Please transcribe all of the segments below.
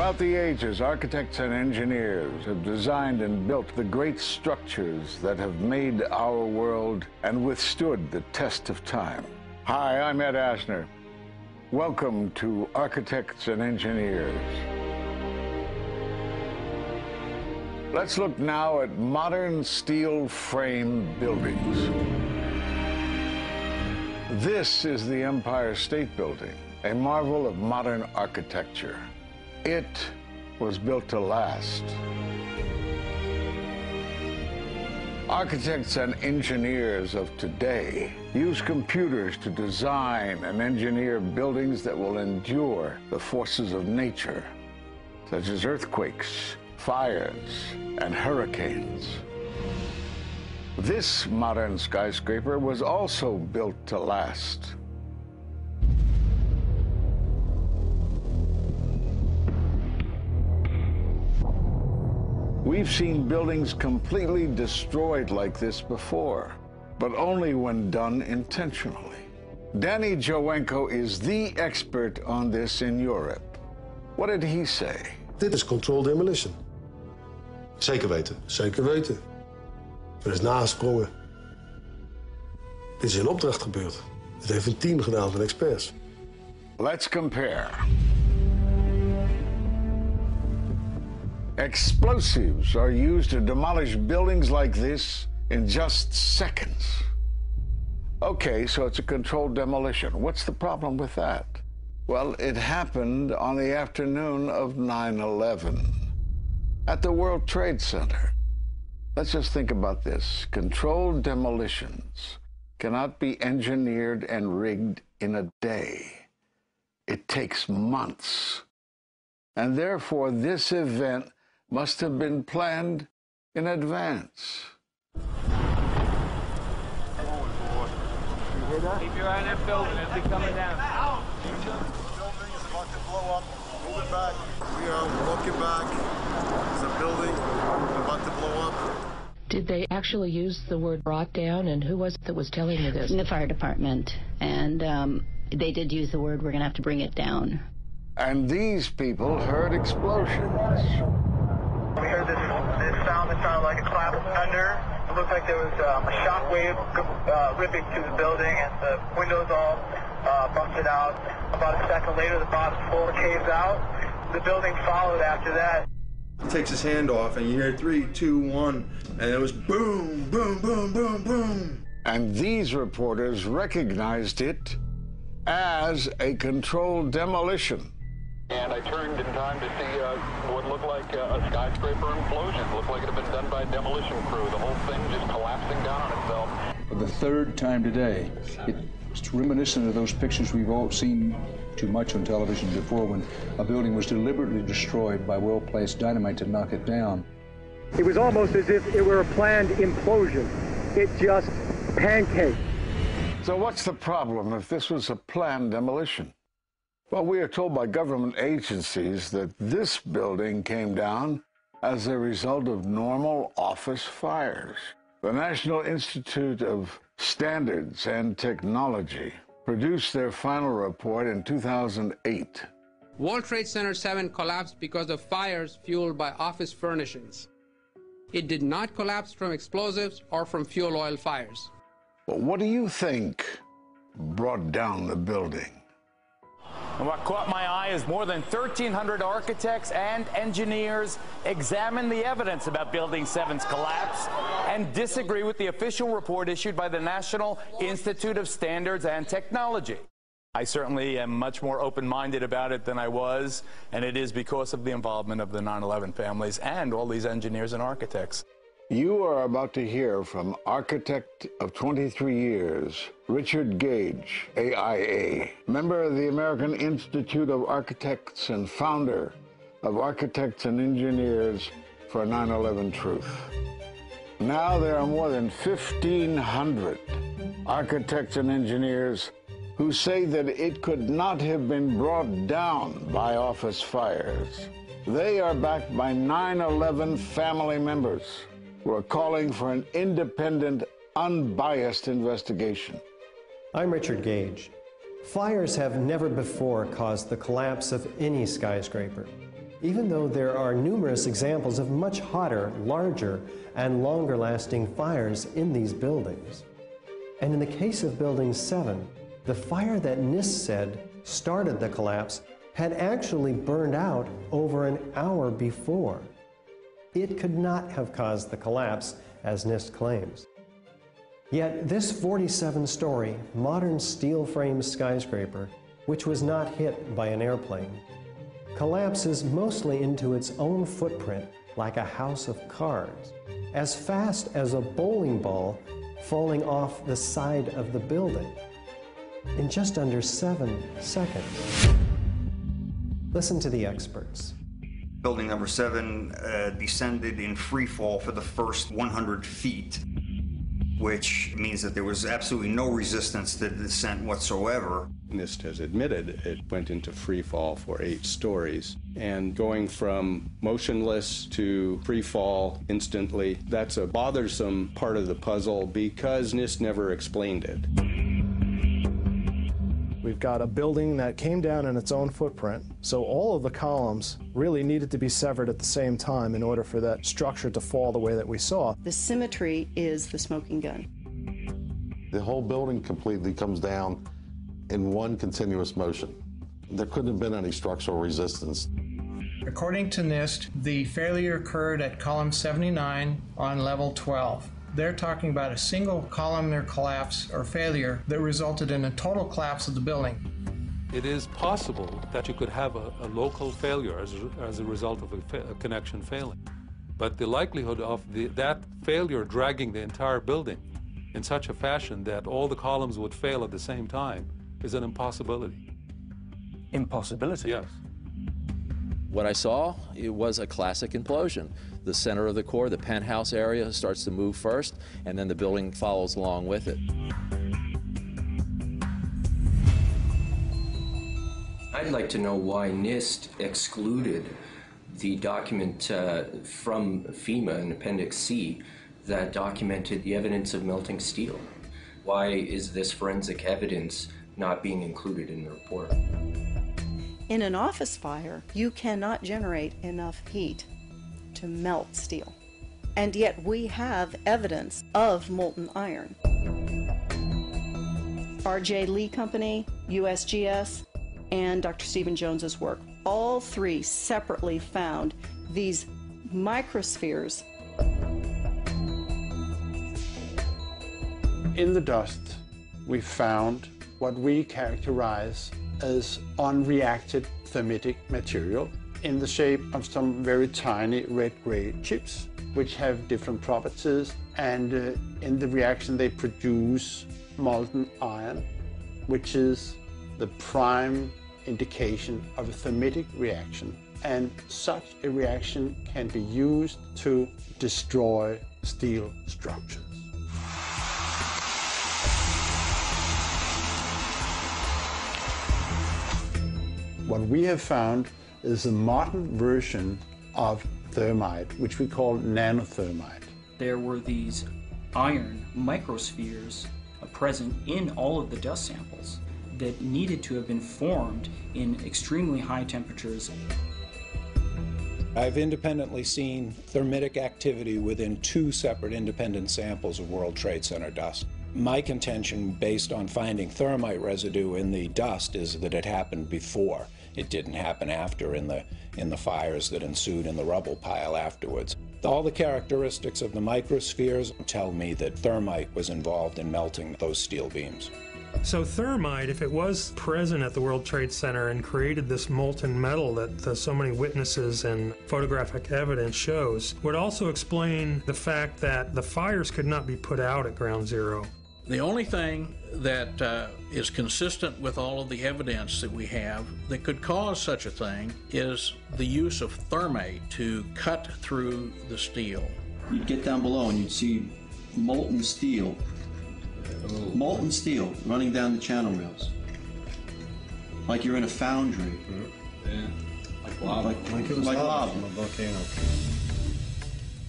Throughout the ages, architects and engineers have designed and built the great structures that have made our world and withstood the test of time. Hi, I'm Ed Asner. Welcome to Architects and Engineers. Let's look now at modern steel frame buildings. This is the Empire State Building, a marvel of modern architecture. It was built to last. Architects and engineers of today use computers to design and engineer buildings that will endure the forces of nature, such as earthquakes, fires, and hurricanes. This modern skyscraper was also built to last. We've seen buildings completely destroyed like this before, but only when done intentionally. Danny Jowenko is the expert on this in Europe. What did he say? Dit is controlled demolition. Zeker weten. Zeker weten. Er is nagesprongen. Dit is in opdracht gebeurd. Het heeft een team gedaan van experts. Let's compare. Explosives are used to demolish buildings like this in just seconds. Okay, so it's a controlled demolition. What's the problem with that? Well, it happened on the afternoon of 9/11 at the World Trade Center. Let's just think about this. Controlled demolitions cannot be engineered and rigged in a day. It takes months. And therefore, this event must have been planned in advance. You hear that? Keep your eye on that building as they're coming down. The building is about to blow up. Moving back. We are walking back. There's a building about to blow up. Did they actually use the word brought down, and who was it that was telling you this? The fire department, and they did use the word, we're going to have to bring it down. And these people heard explosions. We heard this sound that sounded like a clap of thunder. It looked like there was a shock wave ripping through the building, and the windows all busted out. About a second later, the bottom floor caves out. The building followed after that. He takes his hand off, and you hear 3, 2, 1, and it was boom, boom, boom, boom, boom. And these reporters recognized it as a controlled demolition. And I turned in time to see what looked like a skyscraper implosion. It looked like it had been done by a demolition crew. The whole thing just collapsing down on itself. For the third time today, it's reminiscent of those pictures we've all seen too much on television before, when a building was deliberately destroyed by well-placed dynamite to knock it down. It was almost as if it were a planned implosion. It just pancaked. So what's the problem if this was a planned demolition? Well, we are told by government agencies that this building came down as a result of normal office fires. The National Institute of Standards and Technology produced their final report in 2008. World Trade Center 7 collapsed because of fires fueled by office furnishings. It did not collapse from explosives or from fuel oil fires. But what do you think brought down the building? And what caught my eye is more than 1,300 architects and engineers examine the evidence about Building 7's collapse and disagree with the official report issued by the National Institute of Standards and Technology. I certainly am much more open-minded about it than I was, and it is because of the involvement of the 9/11 families and all these engineers and architects. You are about to hear from architect of 23 years, Richard Gage, AIA, member of the American Institute of Architects and founder of Architects and Engineers for 9/11 Truth. Now there are more than 1,500 architects and engineers who say that it could not have been brought down by office fires. They are backed by 9/11 family members who are calling for an independent, unbiased investigation. I'm Richard Gage. Fires have never before caused the collapse of any skyscraper. even though there are numerous examples of much hotter, larger, and longer-lasting fires in these buildings. And in the case of Building 7, the fire that NIST said started the collapse had actually burned out over an hour before. It could not have caused the collapse, as NIST claims. Yet this 47-story, modern steel-frame skyscraper, which was not hit by an airplane, collapses mostly into its own footprint like a house of cards, as fast as a bowling ball falling off the side of the building, in just under 7 seconds. Listen to the experts. Building number 7 descended in free fall for the first 100 feet, which means that there was absolutely no resistance to the descent whatsoever. NIST has admitted it went into free fall for 8 stories. And going from motionless to free fall instantly, that's a bothersome part of the puzzle because NIST never explained it. We've got a building that came down in its own footprint, so all of the columns really needed to be severed at the same time in order for that structure to fall the way that we saw. The symmetry is the smoking gun. The whole building completely comes down in one continuous motion. There couldn't have been any structural resistance. According to NIST, the failure occurred at column 79 on level 12. They're talking about a single columnar collapse or failure that resulted in a total collapse of the building. It is possible that you could have a local failure as a result of a connection failing. But the likelihood of that failure dragging the entire building in such a fashion that all the columns would fail at the same time is an impossibility. Impossibility? Yes. What I saw, it was a classic implosion. The center of the core, the penthouse area, starts to move first, and then the building follows along with it. I'd like to know why NIST excluded the document from FEMA in Appendix C that documented the evidence of melting steel. Why is this forensic evidence not being included in the report? In an office fire, you cannot generate enough heat to melt steel. And yet we have evidence of molten iron. R.J. Lee Company, USGS, and Dr. Stephen Jones's work, all three separately found these microspheres. In the dust, we found what we characterize as unreacted thermitic material in the shape of some very tiny red-gray chips, which have different properties, and in the reaction they produce molten iron, which is the prime indication of a thermitic reaction. And such a reaction can be used to destroy steel structures. What we have found is a modern version of thermite, which we call nanothermite. There were these iron microspheres present in all of the dust samples that needed to have been formed in extremely high temperatures. I've independently seen thermitic activity within 2 separate independent samples of World Trade Center dust. My contention, based on finding thermite residue in the dust, is that it happened before. It didn't happen after in the fires that ensued in the rubble pile afterwards. All the characteristics of the microspheres tell me that thermite was involved in melting those steel beams. So thermite, if it was present at the World Trade Center and created this molten metal that so many witnesses and photographic evidence shows, would also explain the fact that the fires could not be put out at Ground Zero. The only thing that is consistent with all of the evidence that we have that could cause such a thing is the use of thermite to cut through the steel. You'd get down below and you'd see molten steel running down the channel rails. Like you're in a foundry. Yeah. Like lava. Like lava. From a volcano.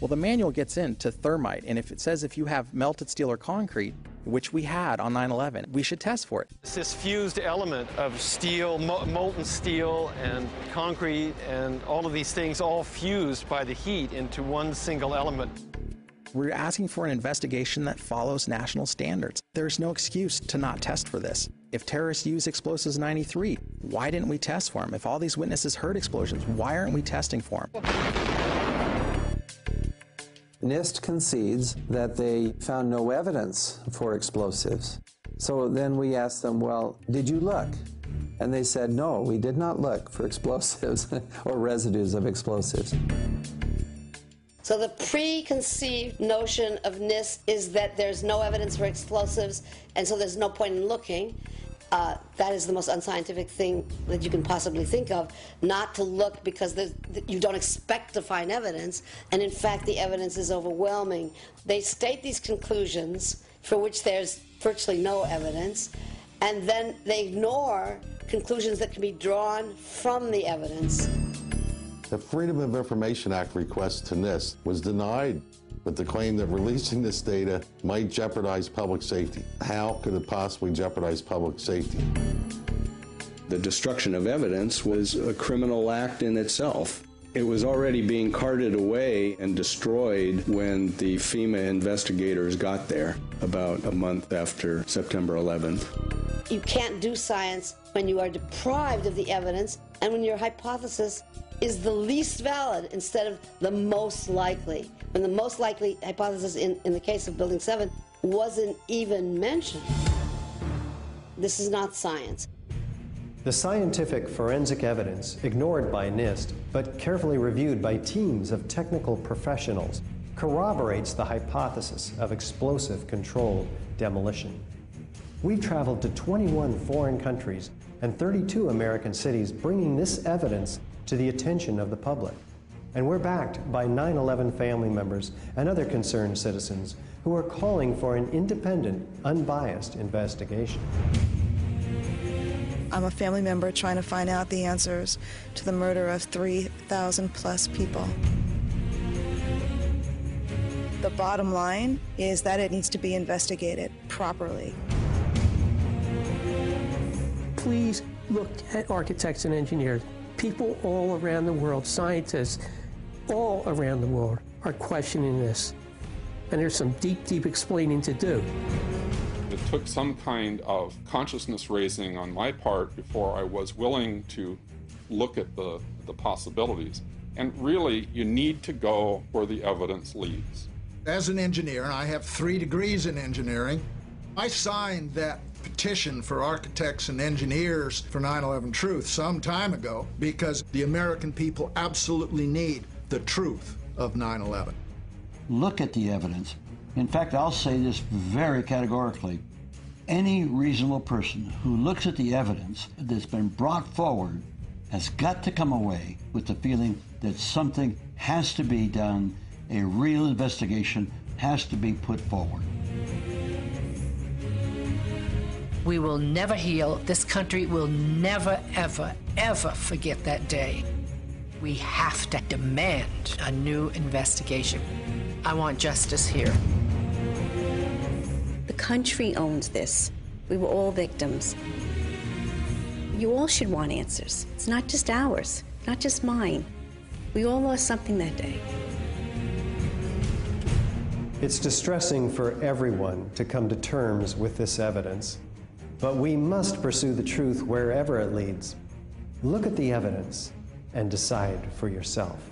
Well, the manual gets into thermite, and if it says if you have melted steel or concrete, which we had on 9/11. We should test for it. This fused element of steel, molten steel and concrete and all of these things all fused by the heat into one single element. We're asking for an investigation that follows national standards. There's no excuse to not test for this. If terrorists used explosives in '93, why didn't we test for them? If all these witnesses heard explosions, why aren't we testing for them? NIST concedes that they found no evidence for explosives. So then we asked them, well, did you look? And they said, no, we did not look for explosives or residues of explosives. So the preconceived notion of NIST is that there's no evidence for explosives, and so there's no point in looking. That is the most unscientific thing that you can possibly think of, not to look because you don't expect to find evidence, and in fact the evidence is overwhelming. They state these conclusions for which there's virtually no evidence, and then they ignore conclusions that can be drawn from the evidence. The Freedom of Information Act request to NIST was denied with the claim that releasing this data might jeopardize public safety. How could it possibly jeopardize public safety? The destruction of evidence was a criminal act in itself. It was already being carted away and destroyed when the FEMA investigators got there about a month after September 11th. You can't do science when you are deprived of the evidence and when your hypothesis is the least valid instead of the most likely. When the most likely hypothesis in the case of Building 7 wasn't even mentioned. This is not science. The scientific forensic evidence, ignored by NIST, but carefully reviewed by teams of technical professionals, corroborates the hypothesis of explosive controlled demolition. We've traveled to 21 foreign countries and 32 American cities, bringing this evidence to the attention of the public. And we're backed by 9/11 family members and other concerned citizens who are calling for an independent, unbiased investigation. I'm a family member trying to find out the answers to the murder of 3,000 plus people. The bottom line is that it needs to be investigated properly. Please look at architects and engineers. People all around the world, scientists all around the world, are questioning this. And there's some deep, deep explaining to do. It took some kind of consciousness raising on my part before I was willing to look at the possibilities. And really, you need to go where the evidence leads. As an engineer, and I have 3 degrees in engineering, I signed that petition for architects and engineers for 9/11 Truth some time ago because the American people absolutely need the truth of 9/11. Look at the evidence. In fact, I'll say this very categorically. Any reasonable person who looks at the evidence that's been brought forward has got to come away with the feeling that something has to be done, a real investigation has to be put forward. We will never heal. This country will never, ever, ever forget that day. We have to demand a new investigation. I want justice here. The country owns this. We were all victims. You all should want answers. It's not just ours, not just mine. We all lost something that day. It's distressing for everyone to come to terms with this evidence. But we must pursue the truth wherever it leads. Look at the evidence and decide for yourself.